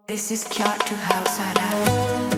This is Kjart to House Arab.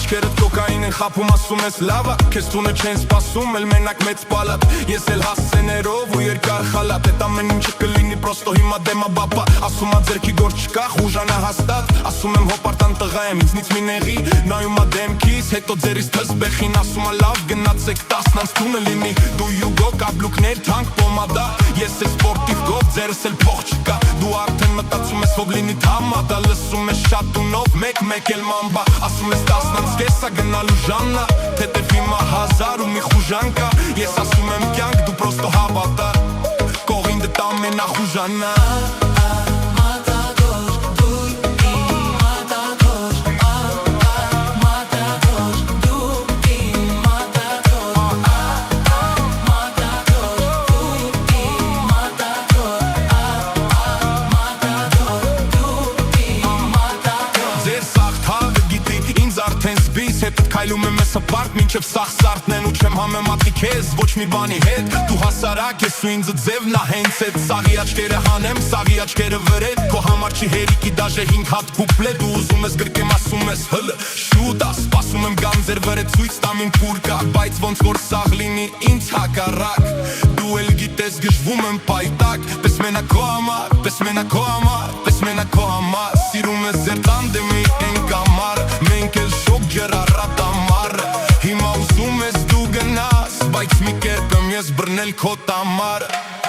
Աչքերդ կոկային են խապում, ասում ես լավա Քեզ տունը չեն սպասում, էլ մենակ մեծ պալատ Ես էլ հասցեներով ու երկար խալատ Էտ ամեն ինչը կլինի պրոստո հիմա դեմա բապա Ասում ա ձերքի գործ չկա, խուժանա հաստատ Ասում եմ հոպարտան տղա եմ, ինձնից մի նեղի Նայում ա դեմքիս, հետո ձերիս թզբեխին Ասում ա լավ գնացեք տասնանց տունը լինի Դու յուգո, կաբլուկներ, թանկ, պոմադա Ես էլ սպորտիվ գով, ձերս էլ փող չկա Դու արդեն մտածում ես ով լինի թամադա Լսում ես շատ տունով, մեկ էլ մամբա Ասում ես տասնանց կեսա գնալու ժամնա Թետև հիմա հազար ու մի խուժանքա Ես ասում եմ կյանք, դու պրոստո հավատա Կողին դտ ամենա խուժանա Արդեն սպիս հետդ քայլում եմ ես ապարտ Մինչև սաղ սարդն են ու չեմ համեմատի քեզ Ոչ մի բանի հետ Դու հասարակ ես ու ինձ ձևն ա հենց էդ Սաղի աչքերը հանեմ, սաղի աչքերը վրետ Քո համար չի հերիկի դաժե 5 հատ կուպլե Դու ուզում ես գրկեմ ասում ես հլը Շուտ ա սպասում եմ գամ ձեր վրե ցույց տամ իմ փուրկա Բայց ոնց որ սաղ լինի ինձ հակառակ Դու էլ գիտես գժվում եմ պայտակ Պես մենակ քո համար, պես մենակ քո համար, պես մենակ քո համար Սիրում ես ձեր տանդեմի են կամար Մենք էլ շոկ ջրառատ ամարը Հիմա ուզում ես դու գնաս Բայց մի կերպ եմ ես բռնել քո տամարը